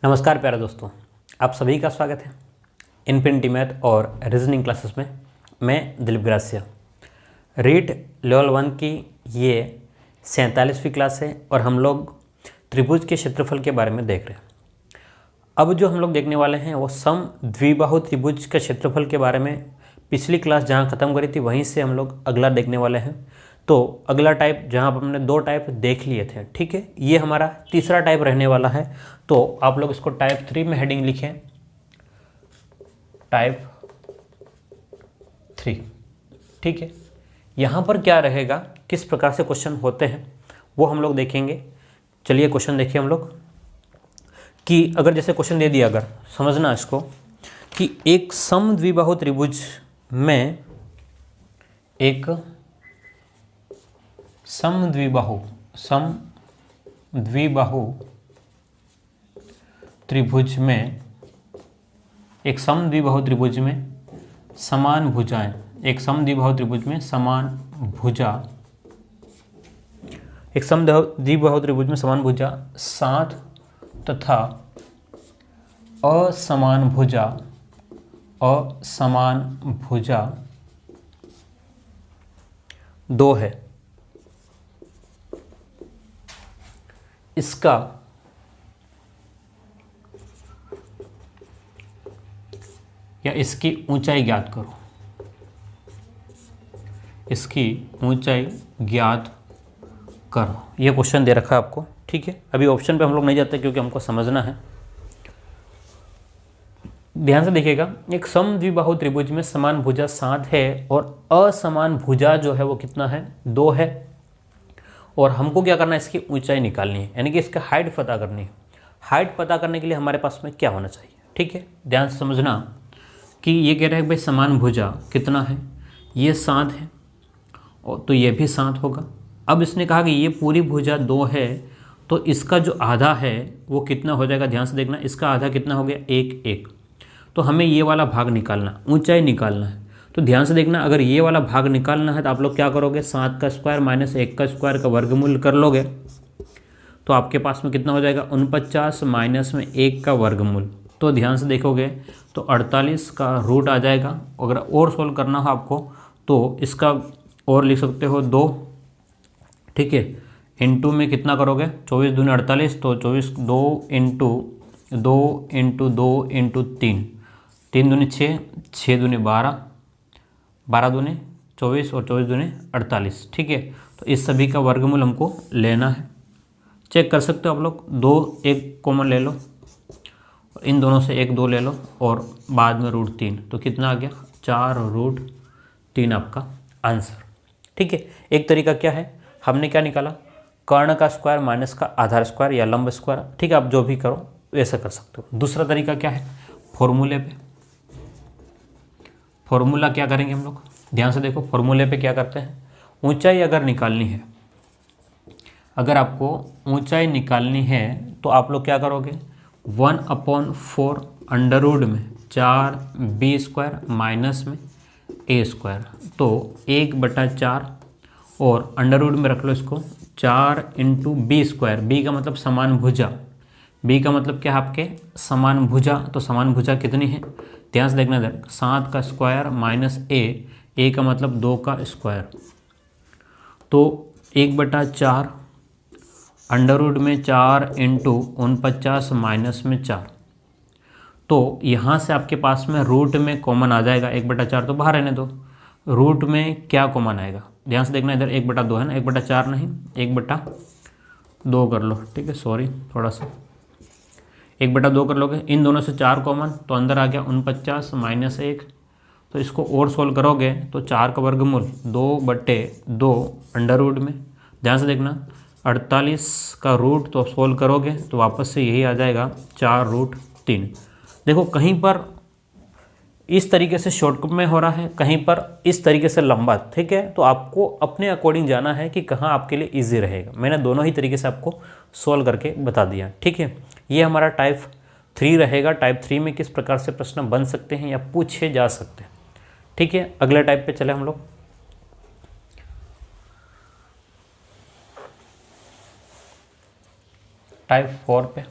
नमस्कार प्यारे दोस्तों, आप सभी का स्वागत है इनफिनिटी मैथ और रीजनिंग क्लासेस में। मैं दिलीप ग्रासिया। रीट लेवल 1 की ये 47वीं क्लास है और हम लोग त्रिभुज के क्षेत्रफल के बारे में देख रहे हैं। अब जो हम लोग देखने वाले हैं वो सम द्विबाहु त्रिभुज के क्षेत्रफल के बारे में पिछली क्लास जहाँ ख़त्म करी थी वहीं से हम लोग अगला देखने वाले हैं। तो अगला टाइप जहाँ पर हमने 2 टाइप देख लिए थे, ठीक है, ये हमारा तीसरा टाइप रहने वाला है। तो आप लोग इसको टाइप 3 में हेडिंग लिखें, टाइप 3, ठीक है। यहाँ पर क्या रहेगा, किस प्रकार से क्वेश्चन होते हैं वो हम लोग देखेंगे। चलिए क्वेश्चन देखिए हम लोग कि अगर जैसे क्वेश्चन दे दिया, अगर समझना इसको कि एक समद्विबाहु त्रिभुज में एक समद्विबाहु त्रिभुज में एक समद्विबाहु त्रिभुज में समान भुजाएं, एक समद्विबाहु त्रिभुज में समान भुजा, एक समद्विबाहु त्रिभुज में समान भुजा 7 तथा असमान भुजा 2 है। इसका या इसकी ऊंचाई ज्ञात करो, इसकी ऊंचाई ज्ञात करो। ये क्वेश्चन दे रखा है आपको, ठीक है। अभी ऑप्शन पे हम लोग नहीं जाते क्योंकि हमको समझना है। ध्यान से देखिएगा, एक समद्विबाहु त्रिभुज में समान भुजा 7 है और असमान भुजा जो है वो कितना है, 2 है। और हमको क्या करना है, इसकी ऊंचाई निकालनी है, यानी कि इसका हाइट पता करनी है। हाइट पता करने के लिए हमारे पास में क्या होना चाहिए, ठीक है। ध्यान से समझना कि ये कह रहा है भाई समान भुजा कितना है, ये 7 है और तो ये भी 7 होगा। अब इसने कहा कि ये पूरी भुजा 2 है तो इसका जो आधा है वो कितना हो जाएगा। ध्यान से देखना, इसका आधा कितना हो गया, 1 तो हमें ये वाला भाग निकालना, ऊंचाई निकालना है। तो ध्यान से देखना, अगर ये वाला भाग निकालना है तो आप लोग क्या करोगे, 7 का स्क्वायर माइनस 1 का स्क्वायर का वर्गमूल कर लोगे तो आपके पास में कितना हो जाएगा, 49 माइनस में 1 का वर्गमूल। तो ध्यान से देखोगे तो 48 का रूट आ जाएगा। अगर और सोल्व करना हो आपको तो इसका और लिख सकते हो 2, ठीक है। इनटू में कितना करोगे, 24 दूनी 48, तो 24 2 इंटू 2 इंटू 2 इंटू 3, 3 दूनी 6, 6 दूनी 12, 12 दूनी 24 और 24 दूनी 48, ठीक है। तो इस सभी का वर्गमूल हमको लेना है। चेक कर सकते हो आप लोग, 2 1 कॉमन ले लो, इन दोनों से 1 2 ले लो और बाद में √3, तो कितना आ गया, 4√3 आपका आंसर, ठीक है। एक तरीका क्या है, हमने क्या निकाला, कर्ण का स्क्वायर माइनस का आधार स्क्वायर या लंब स्क्वायर, ठीक है। आप जो भी करो वैसा कर सकते हो। दूसरा तरीका क्या है, फॉर्मूले पे। फॉर्मूला क्या करेंगे हम लोग, ध्यान से देखो, फॉर्मूले पे क्या करते हैं, ऊंचाई अगर निकालनी है, अगर आपको ऊंचाई निकालनी है तो आप लोग क्या करोगे, 1/4 अंडर रूट में 4b² माइनस में a², तो 1/4 और अंडर रूट में रख लो इसको 4 इंटू b²। बी का मतलब समान भुजा, बी का मतलब क्या है आपके समान भुजा। तो समान भुजा कितनी है, ध्यान से देखना इधर, 7 का स्क्वायर माइनस ए का मतलब 2 का स्क्वायर, तो 1/4 अंडर रूट में 4 इंटू 49 माइनस में 4। तो यहाँ से आपके पास में रूट में कॉमन आ जाएगा, 1/4 तो बाहर रहने दो, रूट में क्या कॉमन आएगा, ध्यान से देखना इधर 1/2 है ना, 1/4 नहीं 1/2 कर लो, ठीक है। सॉरी थोड़ा सा 1/2 कर लोगे, इन दोनों से 4 कॉमन तो अंदर आ गया 49 माइनस 1। तो इसको और सोल्व करोगे तो 4 का वर्गमूल 2/2 अंडर रूट में, ध्यान से देखना 48 का रूट तो सोल्व करोगे तो वापस से यही आ जाएगा 4√3। देखो कहीं पर इस तरीके से शॉर्टकट में हो रहा है, कहीं पर इस तरीके से लंबा, ठीक है। तो आपको अपने अकॉर्डिंग जाना है कि कहाँ आपके लिए इजी रहेगा। मैंने दोनों ही तरीके से आपको सोल्व करके बता दिया, ठीक है। ये हमारा टाइप 3 रहेगा। टाइप 3 में किस प्रकार से प्रश्न बन सकते हैं या पूछे जा सकते हैं, ठीक है। अगले टाइप पे चले हम लोग। टाइप 4 पे।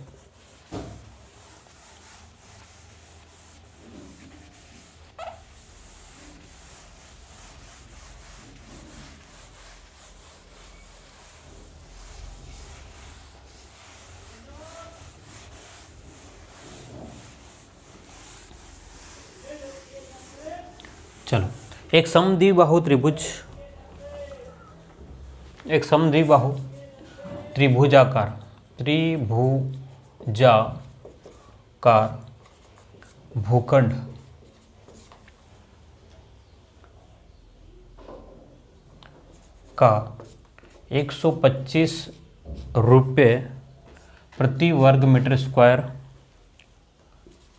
चलो, एक समद्विबाहु त्रिभुजाकार भूखंड का 125 रुपये प्रति वर्ग मीटर स्क्वायर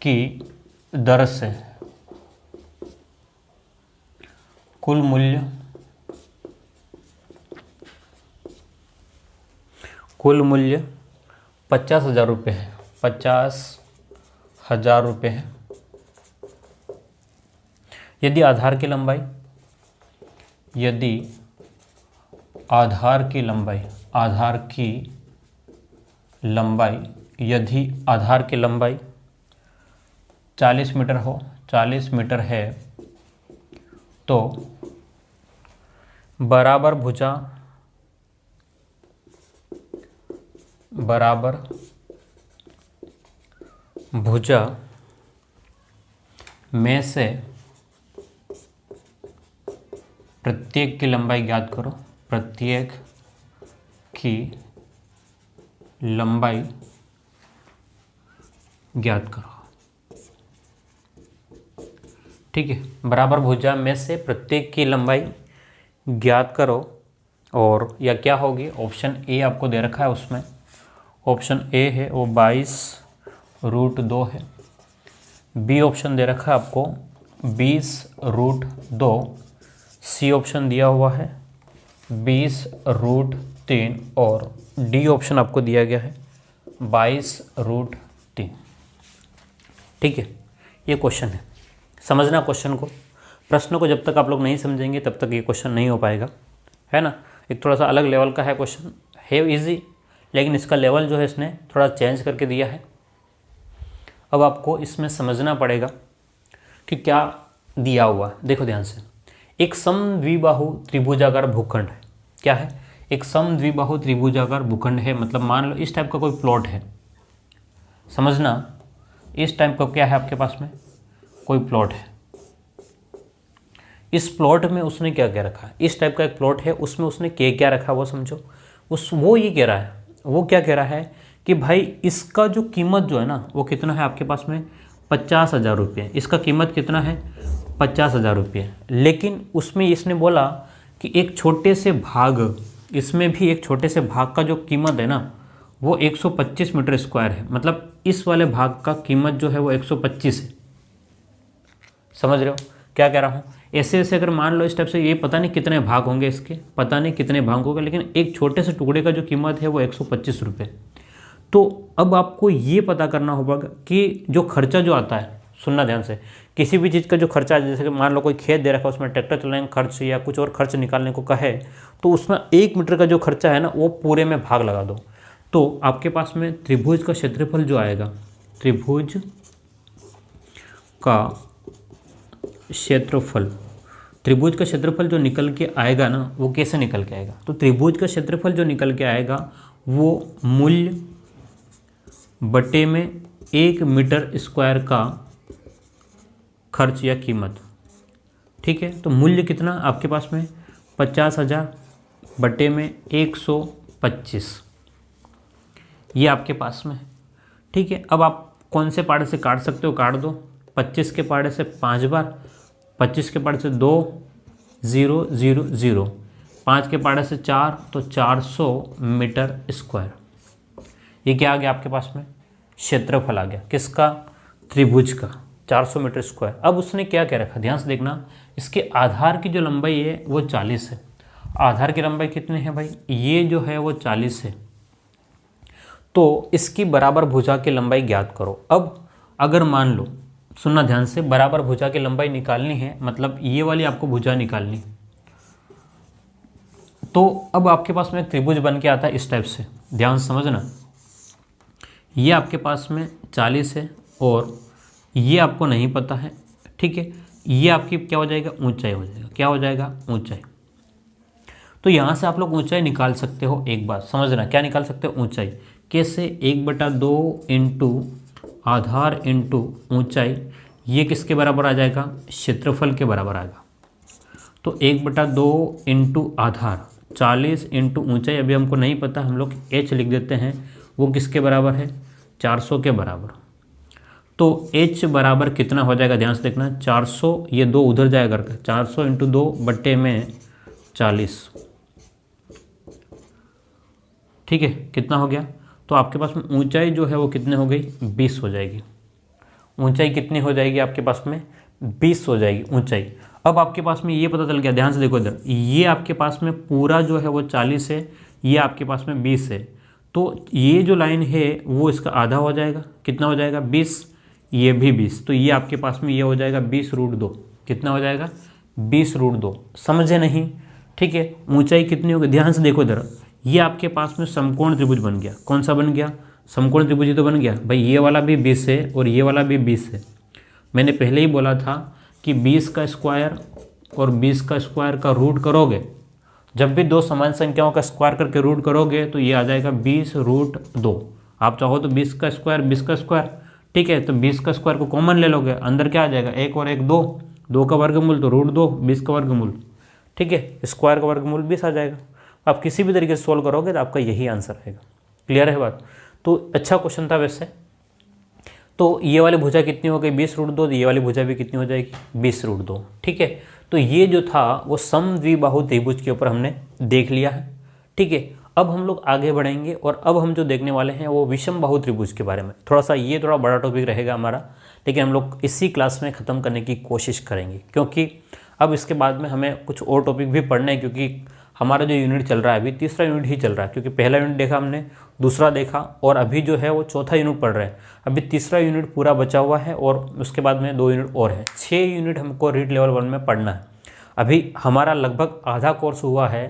की दर से कुल मूल्य 50,000 रुपये है। 50,000 रुपये है। यदि आधार की लंबाई यदि आधार की लंबाई 40 मीटर हो, 40 मीटर है, तो बराबर भुजा में से प्रत्येक की लंबाई ज्ञात करो। प्रत्येक की लंबाई ज्ञात करो। ठीक है, बराबर भुजा में से प्रत्येक की लंबाई ज्ञात करो। और या क्या होगी, ऑप्शन ए आपको दे रखा है, उसमें ऑप्शन ए है वो 22√2 है। बी ऑप्शन दे रखा है आपको 20√2। सी ऑप्शन दिया हुआ है 20√3 और डी ऑप्शन आपको दिया गया है 22√3। ठीक है, ये क्वेश्चन है। समझना क्वेश्चन को, प्रश्न को जब तक आप लोग नहीं समझेंगे तब तक ये क्वेश्चन नहीं हो पाएगा, है ना। एक थोड़ा सा अलग लेवल का है क्वेश्चन, है इजी, लेकिन इसका लेवल जो है इसने थोड़ा चेंज करके दिया है। अब आपको इसमें समझना पड़ेगा कि क्या दिया हुआ है। देखो ध्यान से, एक समद्विबाहु त्रिभुजाकार भूखंड है। क्या है, एक समद्विबाहु त्रिभुजाकार भूखंड है, मतलब मान लो इस टाइप का कोई प्लॉट है। समझना, इस टाइप का क्या है आपके पास में, कोई प्लॉट है। इस प्लॉट में उसने क्या क्या रखा है, इस टाइप का एक प्लॉट है, उसमें उसने क्या रखा वो समझो। वो ये कह रहा है, वो क्या कह रहा है कि भाई इसका जो कीमत जो है ना वो कितना है आपके पास में 50,000 रुपये। इसका कीमत कितना है 50,000 रुपये। लेकिन उसमें इसने बोला कि एक छोटे से भाग, इसमें भी एक छोटे से भाग का जो कीमत है ना वो 125 मीटर स्क्वायर है। मतलब इस वाले भाग का कीमत जो है वो 125 है। समझ रहे हो क्या कह रहा हूँ। ऐसे ऐसे अगर मान लो इस टाइप से, ये पता नहीं कितने भाग होंगे इसके, पता नहीं कितने भाग होंगे, लेकिन एक छोटे से टुकड़े का जो कीमत है वो 125 रुपये। तो अब आपको ये पता करना होगा कि जो खर्चा जो आता है, सुनना ध्यान से, किसी भी चीज़ का जो खर्चा, जैसे कि मान लो कोई खेत दे रखा है, उसमें ट्रैक्टर चलाने का खर्च या कुछ और खर्च निकालने को कहे, तो उसमें 1 मीटर का जो खर्चा है ना वो पूरे में भाग लगा दो। तो आपके पास में त्रिभुज का क्षेत्रफल जो आएगा, त्रिभुज का क्षेत्रफल जो निकल के आएगा ना वो कैसे निकल के आएगा, तो त्रिभुज का क्षेत्रफल जो निकल के आएगा वो मूल्य बटे में 1 मीटर स्क्वायर का खर्च या कीमत। ठीक है, तो मूल्य कितना आपके पास में 50,000 बटे में 125, ये आपके पास में। ठीक है, अब आप कौन से पाड़े से काट सकते हो, काट दो। 25 के पाड़े से 5 बार, 25 के पाड़े से 2, 0, 0, 0, 5 के पाड़े से 4, तो 400 मीटर स्क्वायर। ये क्या आ गया आपके पास में, क्षेत्रफल आ गया किसका, त्रिभुज का, 400 मीटर स्क्वायर। अब उसने क्या क्या रखा, ध्यान से देखना, इसके आधार की जो लंबाई है वो 40 है। आधार की लंबाई कितनी है भाई, ये जो है वो 40 है। तो इसकी बराबर भुजा की लंबाई ज्ञात करो। अब अगर मान लो, सुनना ध्यान से, बराबर भुजा की लंबाई निकालनी है, मतलब ये वाली आपको भुजा निकालनी, तो अब आपके पास में त्रिभुज बन के आता है इस टाइप से। ध्यान से समझना, ये आपके पास में 40 है और ये आपको नहीं पता है। ठीक है, ये आपकी क्या हो जाएगा, ऊंचाई हो जाएगा। क्या हो जाएगा, ऊंचाई। तो यहाँ से आप लोग ऊंचाई निकाल सकते हो। एक बात समझना, क्या निकाल सकते हो, ऊंचाई। कैसे, 1/2 इंटू आधार इंटू ऊंचाई, ये किसके बराबर आ जाएगा, क्षेत्रफल के बराबर आएगा। तो 1/2 इंटू आधार 40 इंटू ऊंचाई, अभी हमको नहीं पता, हम लोग h लिख देते हैं, वो किसके बराबर है, 400 के बराबर। तो h बराबर कितना हो जाएगा, ध्यान से देखना, 400, ये 2 उधर जाएगा, 400 इंटू 2 बट्टे में 40, ठीक है, कितना हो गया। तो आपके पास में ऊंचाई जो है वो कितने हो गई, 20 हो जाएगी। ऊंचाई कितनी हो जाएगी आपके पास में, 20 हो जाएगी ऊंचाई। अब आपके पास में ये पता चल गया, ध्यान से देखो इधर, ये आपके पास में पूरा जो है वो 40 है, ये आपके पास में 20 है, तो ये जो लाइन है वो इसका आधा हो जाएगा, कितना हो जाएगा, 20, ये भी 20, तो ये आपके पास में ये हो जाएगा 20√2, कितना हो जाएगा, 20√2। समझे नहीं, ठीक है। ऊंचाई कितनी होगी, ध्यान से देखो इधर, ये आपके पास में समकोण त्रिभुज बन गया। कौन सा बन गया, समकोण त्रिभुज ही तो बन गया भाई। ये वाला भी 20 है और ये वाला भी 20 है। मैंने पहले ही बोला था कि 20 का स्क्वायर और 20 का स्क्वायर का रूट करोगे, जब भी दो समान संख्याओं का स्क्वायर करके रूट करोगे तो ये आ जाएगा 20√2। आप चाहो तो 20 का स्क्वायर 20 का स्क्वायर, ठीक है, तो 20 का स्क्वायर को कॉमन ले लोगे, अंदर क्या आ जाएगा, 1 और 1 2, 2 का वर्गमूल तो √2, 20 का वर्गमूल, ठीक है, स्क्वायर का वर्गमूल 20 आ जाएगा। आप किसी भी तरीके से सोल्व करोगे तो आपका यही आंसर आएगा। क्लियर है बात। तो अच्छा क्वेश्चन था वैसे। तो ये वाली भुजा कितनी हो गई, 20√2, ये वाली भुजा भी कितनी हो जाएगी, 20√2, ठीक है। तो ये जो था वो समद्विबाहु त्रिभुज के ऊपर हमने देख लिया है, ठीक है। अब हम लोग आगे बढ़ेंगे और अब हम जो देखने वाले हैं वो विषम बाहु त्रिभुज के बारे में। ये थोड़ा बड़ा टॉपिक रहेगा हमारा, लेकिन हम लोग इसी क्लास में ख़त्म करने की कोशिश करेंगे, क्योंकि अब इसके बाद में हमें कुछ और टॉपिक भी पढ़ना है, क्योंकि हमारा जो यूनिट चल रहा है अभी तीसरा यूनिट ही चल रहा है, क्योंकि पहला यूनिट देखा हमने, दूसरा देखा और अभी जो है वो चौथा यूनिट पढ़ रहे हैं। अभी तीसरा यूनिट पूरा बचा हुआ है और उसके बाद में 2 यूनिट और है। 6 यूनिट हमको रीड लेवल 1 में पढ़ना है। अभी हमारा लगभग आधा कोर्स हुआ है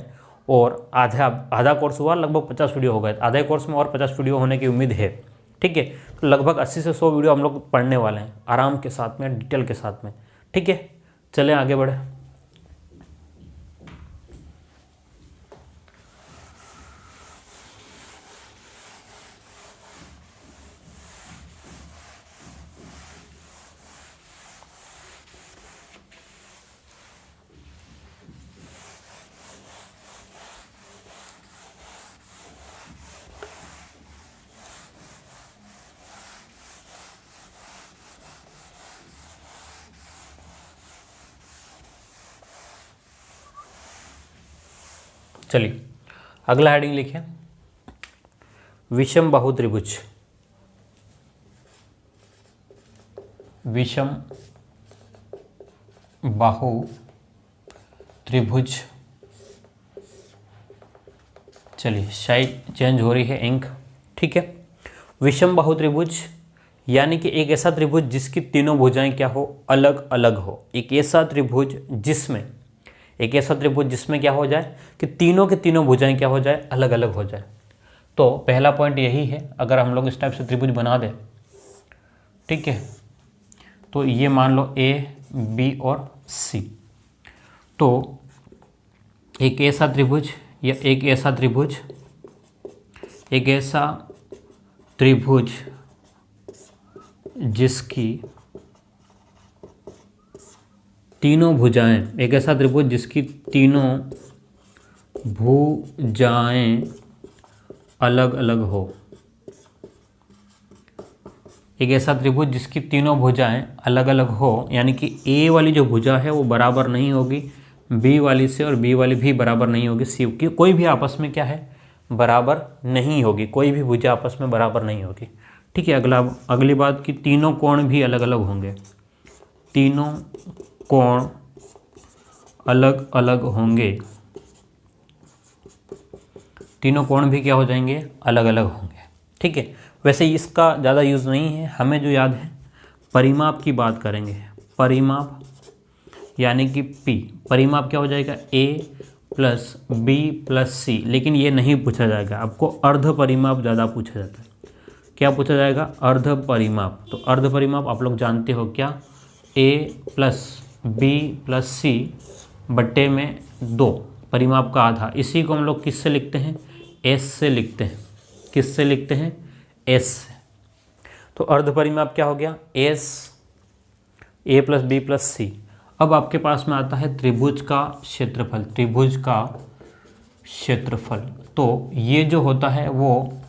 और आधा कोर्स हुआ, लगभग 50 वीडियो हो गए। आधे कोर्स में और 50 वीडियो होने की उम्मीद है, ठीक है। तो लगभग 80 से 100 वीडियो हम लोग पढ़ने वाले हैं, आराम के साथ में, डिटेल के साथ में, ठीक है। चलें आगे बढ़े। चलिए अगला हेडिंग लिखिए, विषम बाहु त्रिभुज। विषम बाहु त्रिभुज। चलिए साइड चेंज हो रही है, इंक, ठीक है। विषम बाहु त्रिभुज यानी कि एक ऐसा त्रिभुज जिसकी तीनों भुजाएं क्या हो, अलग अलग हो। एक ऐसा त्रिभुज जिसमें क्या हो जाए कि तीनों के तीनों भुजाएं क्या हो जाए, अलग अलग हो जाए। तो पहला पॉइंट यही है। अगर हम लोग इस टाइप से त्रिभुज बना दें, ठीक है, तो ये मान लो A, B और C। तो एक ऐसा त्रिभुज या एक ऐसा त्रिभुज जिसकी तीनों भुजाएं, एक ऐसा त्रिभुज जिसकी तीनों भुजाएं अलग अलग हो। एक ऐसा त्रिभुज जिसकी तीनों भुजाएं अलग अलग हो, यानी कि A वाली जो भुजा है वो बराबर नहीं होगी B वाली से और B वाली भी बराबर नहीं होगी C की। कोई भी आपस में क्या है, बराबर नहीं होगी, कोई भी भुजा आपस में बराबर नहीं होगी, ठीक है। अगली बात कि तीनों कोण भी अलग अलग होंगे, तीनों कोण अलग अलग होंगे, तीनों कोण भी क्या हो जाएंगे, अलग अलग होंगे, ठीक है। वैसे इसका ज़्यादा यूज़ नहीं है, हमें जो याद है परिमाप की बात करेंगे। परिमाप यानी कि P, परिमाप क्या हो जाएगा, A plus B plus C। लेकिन ये नहीं पूछा जाएगा, आपको अर्ध परिमाप ज़्यादा पूछा जाता है। क्या पूछा जाएगा, अर्ध परिमाप। तो अर्ध परिमाप आप लोग जानते हो क्या, A plus B plus C बट्टे में 2, परिमाप का आधा। इसी को हम लोग किससे लिखते हैं, S से लिखते हैं। किससे लिखते हैं, S से। तो अर्ध परिमाप क्या हो गया, S ए प्लस बी प्लस सी। अब आपके पास में आता है त्रिभुज का क्षेत्रफल, त्रिभुज का क्षेत्रफल। तो ये जो होता है वो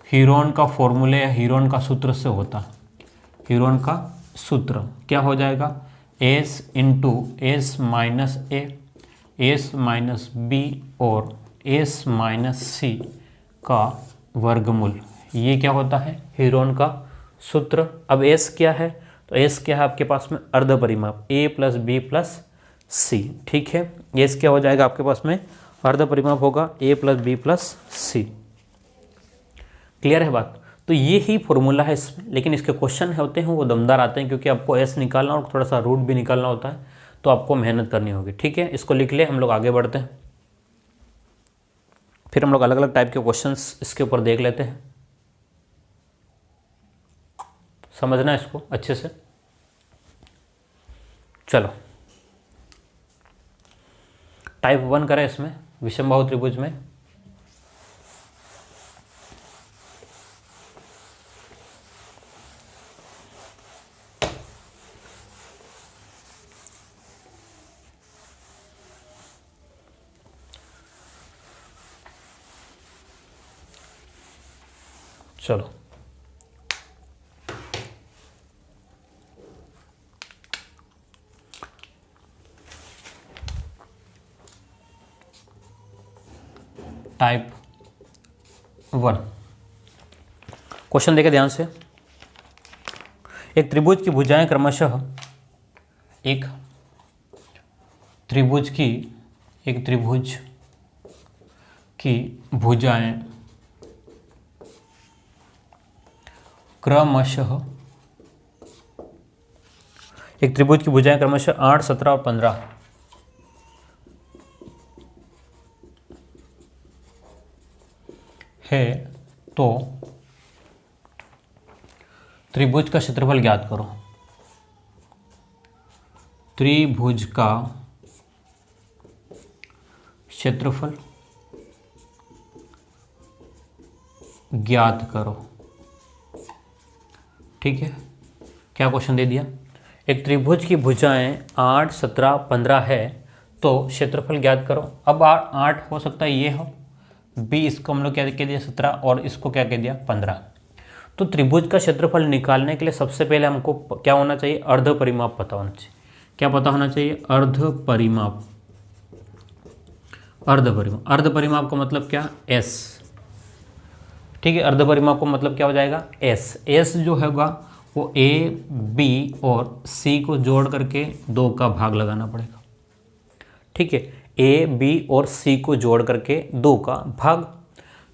हीरोन का फॉर्मूले या हीरोन का सूत्र से होता है। हीरोन का सूत्र क्या हो जाएगा, S into S minus A, S minus B और एस माइनस सी का वर्गमूल। ये क्या होता है, हीरोन का सूत्र। अब एस क्या है, तो एस क्या है आपके पास में, अर्ध परिमाप ए प्लस बी प्लस सी। ठीक है, एस क्या हो जाएगा आपके पास में, अर्ध परिमाप होगा ए प्लस बी प्लस सी। क्लियर है बात। तो ये ही फॉर्मूला है इसमें, लेकिन इसके क्वेश्चन होते हैं वो दमदार आते हैं, क्योंकि आपको एस निकालना और थोड़ा सा रूट भी निकालना होता है, तो आपको मेहनत करनी होगी। ठीक है, इसको लिख ले, हम लोग आगे बढ़ते हैं। फिर हम लोग अलग अलग टाइप के क्वेश्चंस इसके ऊपर देख लेते हैं। समझना इसको अच्छे से। चलो टाइप 1 करें इसमें, विषमबाहु त्रिभुज में। चलो टाइप 1 क्वेश्चन देखें ध्यान से। एक त्रिभुज की भुजाएं क्रमशः एक त्रिभुज की भुजाएं क्रमशः 8, 17 और 15 है, तो त्रिभुज का क्षेत्रफल ज्ञात करो। त्रिभुज का क्षेत्रफल ज्ञात करो। ठीक है, क्या क्वेश्चन दे दिया, एक त्रिभुज की भुजाएं 8, 17, 15 है, तो क्षेत्रफल ज्ञात करो। अब 8 हो सकता है ये हो, बी इसको हम लोग क्या कह दिया 17 और इसको क्या कह दिया 15। तो त्रिभुज का क्षेत्रफल निकालने के लिए सबसे पहले हमको क्या होना चाहिए, अर्ध परिमाप पता होना चाहिए। क्या पता होना चाहिए, अर्ध परिमाप। अर्ध परिमाप का मतलब क्या, एस। ठीक है, अर्ध परिमाप का मतलब क्या हो जाएगा, एस। एस जो होगा वो ए बी और सी को जोड़ करके 2 का भाग लगाना पड़ेगा। ठीक है, ए बी और सी को जोड़ करके 2 का भाग।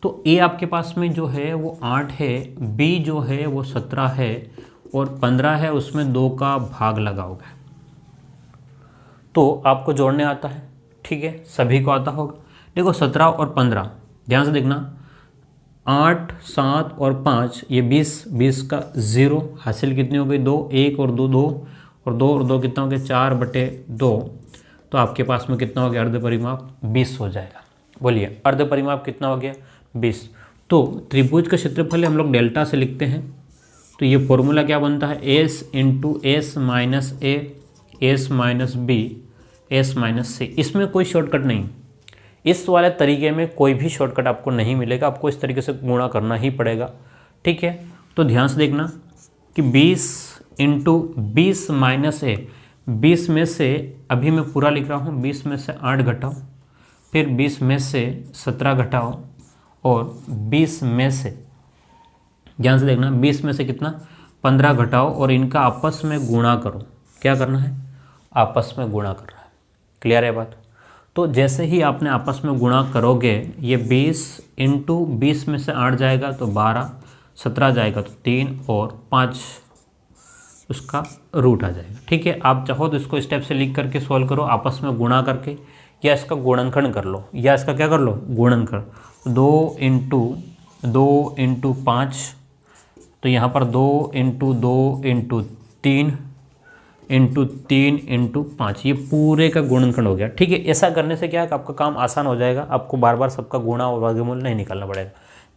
तो ए आपके पास में जो है वो 8 है, बी जो है वो 17 है और 15 है, उसमें 2 का भाग लगाओगे तो आपको जोड़ने आता है। ठीक है, सभी को आता होगा। देखो 17 और 15 ध्यान से देखना, 8, 7 और 5 ये 20, 20 का 0, हासिल कितनी हो गई 2, 1 और 2 2 और 2 और 2 कितना हो गया 4/2। तो आपके पास में कितना हो गया, अर्ध परिमाप 20 हो जाएगा। बोलिए अर्ध परिमाप कितना हो गया, 20। तो त्रिभुज का क्षेत्रफल हम लोग डेल्टा से लिखते हैं, तो ये फॉर्मूला क्या बनता है, S into S minus A, S minus B, S minus C. इसमें कोई शॉर्टकट नहीं, इस वाले तरीके में कोई भी शॉर्टकट आपको नहीं मिलेगा, आपको इस तरीके से गुणा करना ही पड़ेगा। ठीक है, तो ध्यान से देखना कि 20 इंटू 20 माइनस ए, 20 में से अभी मैं पूरा लिख रहा हूँ, 20 में से 8 घटाओ, फिर 20 में से 17 घटाओ और 20 में से, ध्यान से देखना, 20 में से कितना 15 घटाओ और इनका आपस में गुणा करो। क्या करना है, आपस में गुणा करना है। क्लियर है बात। तो जैसे ही आपने आपस में गुणा करोगे, ये 20 इंटू 20 में से 8 जाएगा तो 12, 17 जाएगा तो 3 और 5 उसका रूट आ जाएगा। ठीक है, आप चाहो तो इसको स्टेप से लिख करके सॉल्व करो, आपस में गुणा करके, या इसका गुणनखंड कर लो, या इसका क्या कर लो, गुणन कर। 2 इंटू 5, तो यहाँ पर 2 इंटू 2 इंटू 3 इंटू 3 इंटू 5, ये पूरे का गुणनखंड हो गया। ठीक है, ऐसा करने से क्या है, आपका काम आसान हो जाएगा, आपको बार बार सबका गुणा और वर्गमूल नहीं निकालना पड़ेगा।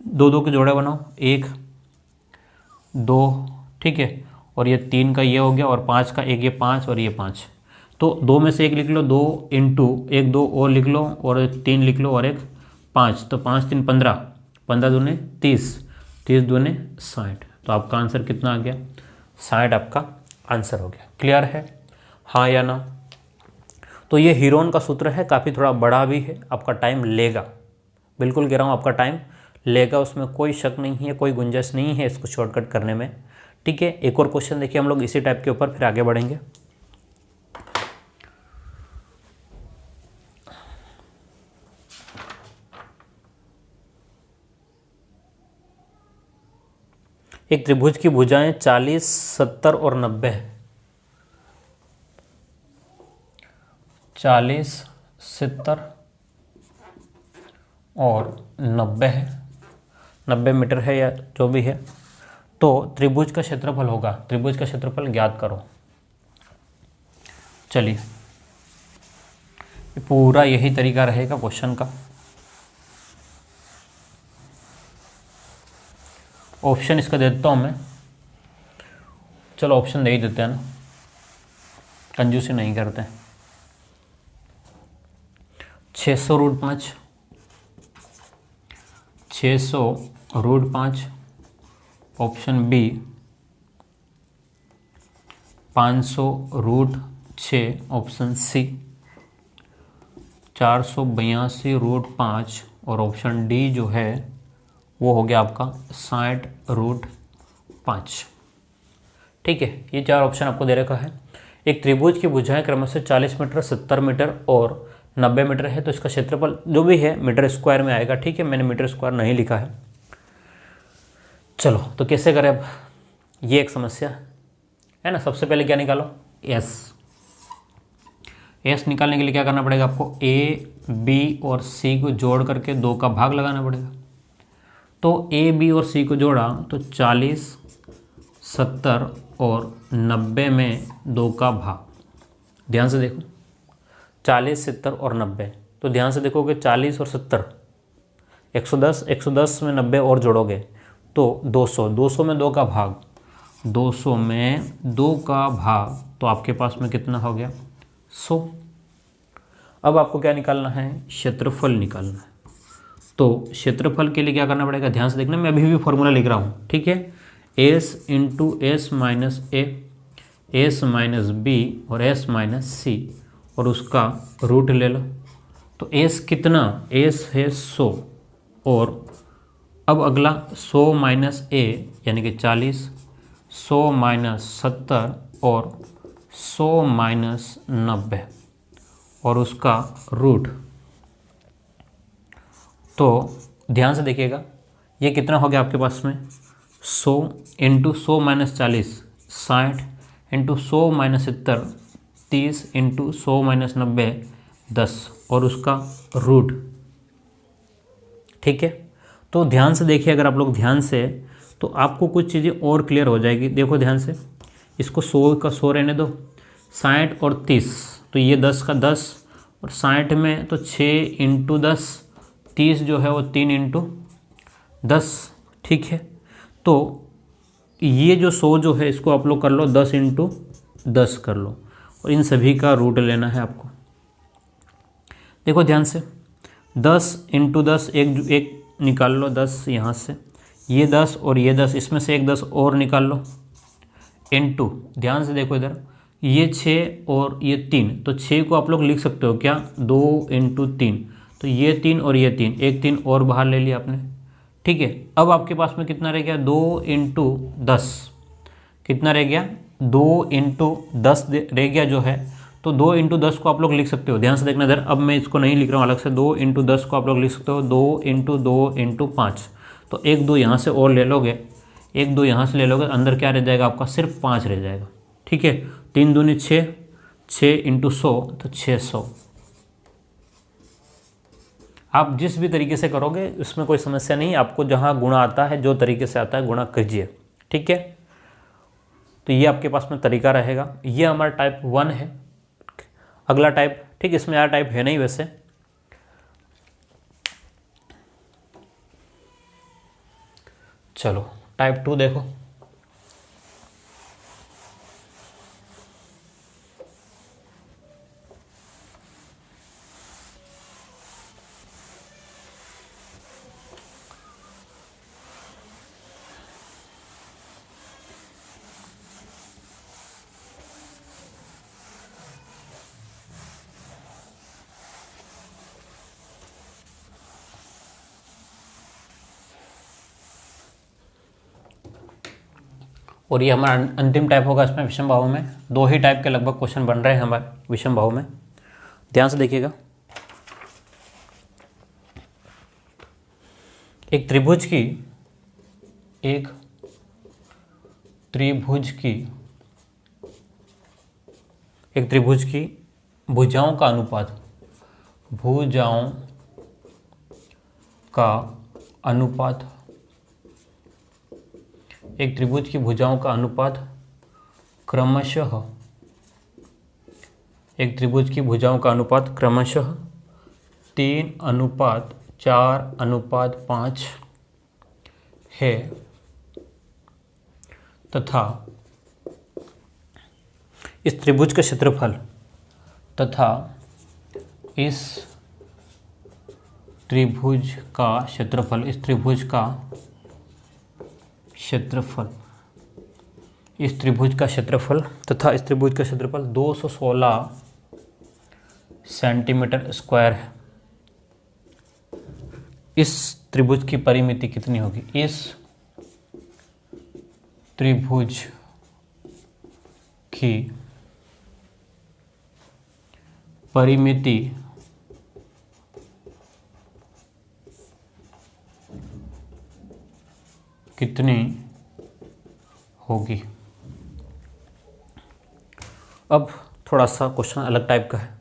2 2 के जोड़े बनाओ, 1 2, ठीक है, और ये 3 का ये हो गया और 5 का एक, ये 5 और ये 5। तो 2 में से एक लिख लो, 2 इंटू एक 2 और लिख लो और 3 लिख लो और एक 5, तो 5 3 15, 15 दूने 30, 30 दूने 60। तो आपका आंसर कितना आ गया? 60 आपका आंसर हो गया। क्लियर है, हाँ या ना? तो ये हीरोन का सूत्र है, काफ़ी थोड़ा बड़ा भी है, आपका टाइम लेगा, बिल्कुल कह रहा हूँ आपका टाइम लेगा, उसमें कोई शक नहीं है, कोई गुंजाइश नहीं है इसको शॉर्टकट करने में। ठीक है, एक और क्वेश्चन देखिए हम लोग इसी टाइप के ऊपर, फिर आगे बढ़ेंगे। एक त्रिभुज की भुजाएं 40, 70 और 90 है। 40, 70 और 90 है, 90 मीटर है या जो भी है। तो त्रिभुज का क्षेत्रफल होगा, त्रिभुज का क्षेत्रफल ज्ञात करो। चलिए, पूरा यही तरीका रहेगा क्वेश्चन का। ऑप्शन इसका दे देता हूँ मैं, चलो ऑप्शन दे ही देते हैं ना, कंजूसी नहीं करते। 600√5, 600√5, ऑप्शन बी 500√6, ऑप्शन सी 482√5 और ऑप्शन डी जो है वो हो गया आपका 60√5। ठीक है, ये 4 ऑप्शन आपको दे रखा है। एक त्रिभुज की भुजाएं क्रमशः 40 मीटर, 70 मीटर और 90 मीटर है, तो इसका क्षेत्रफल जो भी है मीटर स्क्वायर में आएगा। ठीक है, मैंने मीटर स्क्वायर नहीं लिखा है। चलो तो कैसे करें अब, ये एक समस्या है ना। सबसे पहले क्या निकालो? एस निकालने के लिए क्या करना पड़ेगा आपको? ए, बी और सी को जोड़ करके 2 का भाग लगाना पड़ेगा। तो ए, बी और सी को जोड़ा तो 40, 70 और 90 में 2 का भाग। ध्यान से देखो, 40, 70 और 90, तो ध्यान से देखोगे 40 और 70 110, 110 में 90 और जोड़ोगे तो 200, 200 में 2 का भाग, 200 में 2 का भाग, तो आपके पास में कितना हो गया? 100। अब आपको क्या निकालना है? क्षेत्रफल निकालना है। तो क्षेत्रफल के लिए क्या करना पड़ेगा? ध्यान से देखना, मैं अभी भी फॉर्मूला लिख रहा हूँ। ठीक है, S into S minus A, S minus B और एस माइनस सी और उसका रूट ले लो। तो एस कितना? एस है 100 और अब अगला 100 माइनस ए यानी कि 40, 100 माइनस 70 और 100 माइनस 90 और उसका रूट। तो ध्यान से देखिएगा, ये कितना हो गया आपके पास में? 100 into 100 minus 40 60 into 100 minus 70 30 into 100 minus 90 10 और उसका रूट। ठीक है, तो ध्यान से देखिए, अगर आप लोग ध्यान से, तो आपको कुछ चीज़ें और क्लियर हो जाएगी। देखो ध्यान से, इसको 100 का 100 रहने दो, 60 और 30, तो ये 10 का 10 और 60 में तो 6 इंटू 10, 30 जो है वो 3 इंटू 10। ठीक है, तो ये जो 100 जो है इसको आप लोग कर लो 10 इंटू 10 कर लो और इन सभी का रूट लेना है आपको। देखो ध्यान से, 10 इंटू 10 एक निकाल लो, 10 यहाँ से, ये 10 और ये 10, इसमें से एक 10 और निकाल लो, इंटू, ध्यान से देखो इधर, ये 6 और ये 3, तो 6 को आप लोग लिख सकते हो क्या? 2 इंटू 3, तो ये 3 और ये 3, एक 3 और बाहर ले लिया आपने। ठीक है, अब आपके पास में कितना रह गया? 2 इंटू 10, कितना रह गया? 2 इंटू 10 रह गया जो है, तो 2 इंटू 10 को आप लोग लिख सकते हो। ध्यान से देखना इधर, अब मैं इसको नहीं लिख रहा हूँ अलग से, 2 इंटू 10 को आप लोग लिख सकते हो 2 इंटू 2 इंटू 5, तो एक 2 यहाँ से और ले लोगे, एक 2 यहाँ से ले लोगे, अंदर क्या रह जाएगा आपका? सिर्फ 5 रह जाएगा। ठीक है, 3 दूनी 6, 6 इंटू 100 तो 600। आप जिस भी तरीके से करोगे उसमें कोई समस्या नहीं, आपको जहाँ गुणा आता है, जो तरीके से आता है गुणा कीजिए। ठीक है, तो ये आपके पास में तरीका रहेगा। ये हमारा टाइप 1 है। अगला टाइप, ठीक, इसमें यार टाइप है नहीं वैसे, चलो टाइप 2 देखो। और ये हमारा अंतिम टाइप होगा इसमें विषम बाहु में। 2 ही टाइप के लगभग क्वेश्चन बन रहे हैं हमारे विषम बाहु में, ध्यान से देखिएगा। एक त्रिभुज की भुजाओं का अनुपात एक त्रिभुज की भुजाओं का अनुपात क्रमशः 3:4:5 है तथा इस त्रिभुज का क्षेत्रफल इस त्रिभुज का क्षेत्रफल 216 सेंटीमीटर स्क्वायर है। इस त्रिभुज की परिमिति कितनी होगी? इस त्रिभुज की परिमिति कितनी होगी? अब थोड़ा सा क्वेश्चन अलग टाइप का है।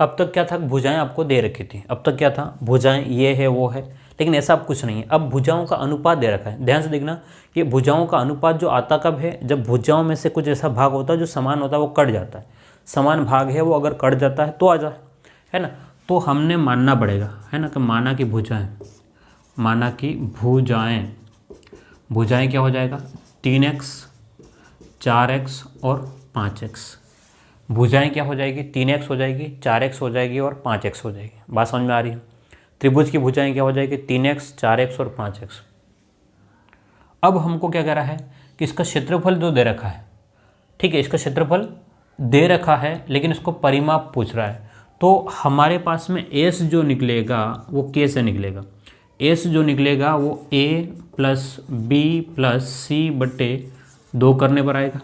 अब तक क्या था, भुजाएं आपको दे रखी थी। अब तक क्या था, भुजाएं ये है वो है, लेकिन ऐसा अब कुछ नहीं है। अब भुजाओं का अनुपात दे रखा है। ध्यान से देखना, ये भुजाओं का अनुपात जो आता कब है, जब भुजाओं में से कुछ ऐसा भाग होता है जो समान होता है, वो कट जाता है। समान भाग है वो अगर कट जाता है तो आ जाए, है ना। तो हमने मानना पड़ेगा, है ना, कि माना की भुजाएं क्या हो जाएगा, 3x 4x और 5x। भुजाएं क्या हो जाएगी, 3x हो जाएगी, 4x हो जाएगी और 5x हो जाएगी। बात समझ में आ रही है? त्रिभुज की भुजाएं क्या हो जाएगी, 3x 4x और 5x। अब हमको क्या कह रहा है कि इसका क्षेत्रफल जो दे रखा है, ठीक है, इसका क्षेत्रफल दे रखा है, लेकिन इसको परिमाप पूछ रहा है। तो हमारे पास में s जो निकलेगा वो k से निकलेगा। s जो निकलेगा वो a plus b plus c बटे 2 करने पर आएगा,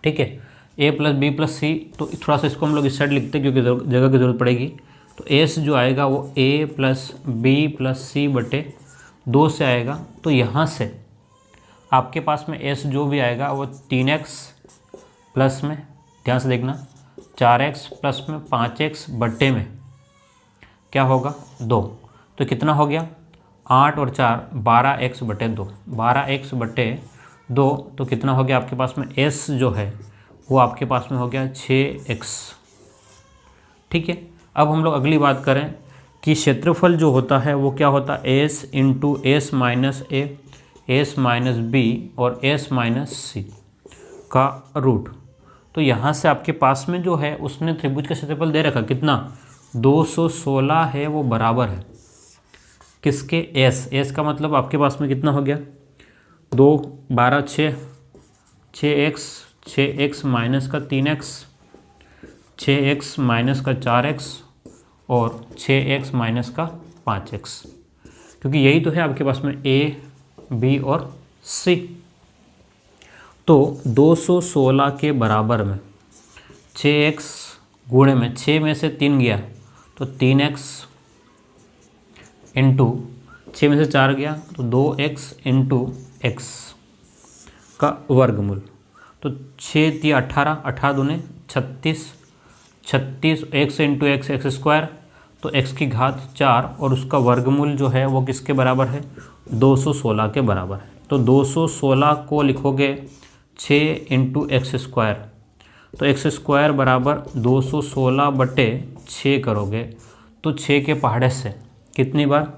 ठीक है। a प्लस बी प्लस सी, तो थोड़ा सा इसको हम लोग इस साइड लिखते हैं क्योंकि जगह की ज़रूरत पड़ेगी। तो s जो आएगा वो a प्लस बी प्लस सी बटे 2 से आएगा। तो यहाँ से आपके पास में s जो भी आएगा वो 3x प्लस में, ध्यान से देखना, 4x प्लस में 5x बट्टे में क्या होगा, 2। तो कितना हो गया, 8 और 4 12x बटे 2, 12x बटे 2। तो कितना हो गया आपके पास में, s जो है वो आपके पास में हो गया 6x, ठीक है। अब हम लोग अगली बात करें कि क्षेत्रफल जो होता है वो क्या होता है, s into S minus A, S minus B और एस माइनस सी का रूट। तो यहाँ से आपके पास में जो है उसने त्रिभुज का क्षेत्रफल दे रखा कितना, 216 है, वो बराबर है किसके, s का मतलब आपके पास में कितना हो गया, 2 12 6x माइनस का 3x, 6x माइनस का 4x और 6x माइनस का 5x, क्योंकि यही तो है आपके पास में a b और c। तो 216 के बराबर में 6x गुणे में 6 में से 3 गया तो 3x इंटू 6 में से 4 गया तो 2x इंटू x का वर्गमूल। तो 6 3 18, 18 दूने 36, 36 x into x x square, तो x की घात 4 और उसका वर्गमूल जो है वो किसके बराबर है, 216 के बराबर है। तो 216 को लिखोगे 6 इंटू एक्स स्क्वायर, तो एक्स स्क्वायर बराबर 216 बटे 6 करोगे तो 6 के पहाड़े से कितनी बार,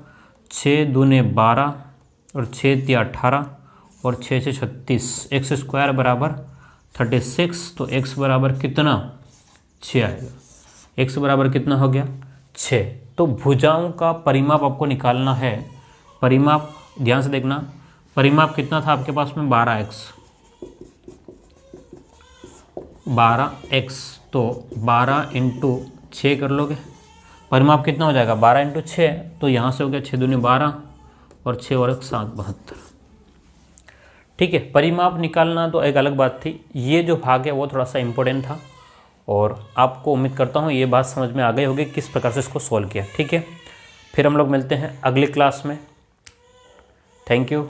6 दूने 12 और 6 3 18 और 6 से 36, एक्स स्क्वायर बराबर 36। तो x बराबर कितना, 6 आएगा। x बराबर कितना हो गया, 6। तो भुजाओं का परिमाप आपको निकालना है। परिमाप ध्यान से देखना, परिमाप कितना था आपके पास में, 12x। तो 12 इंटू 6 कर लोगे, परिमाप कितना हो जाएगा, 12 इंटू 6। तो यहाँ से हो गया 6 दूनी 12 और 6 और 1 7 72, ठीक है, परिमाप निकालना तो एक अलग बात थी, ये जो भाग है वो थोड़ा सा इम्पोर्टेंट था और आपको उम्मीद करता हूँ ये बात समझ में आ गई होगी किस प्रकार से इसको सॉल्व किया। ठीक है, फिर हम लोग मिलते हैं अगली क्लास में। Thank you.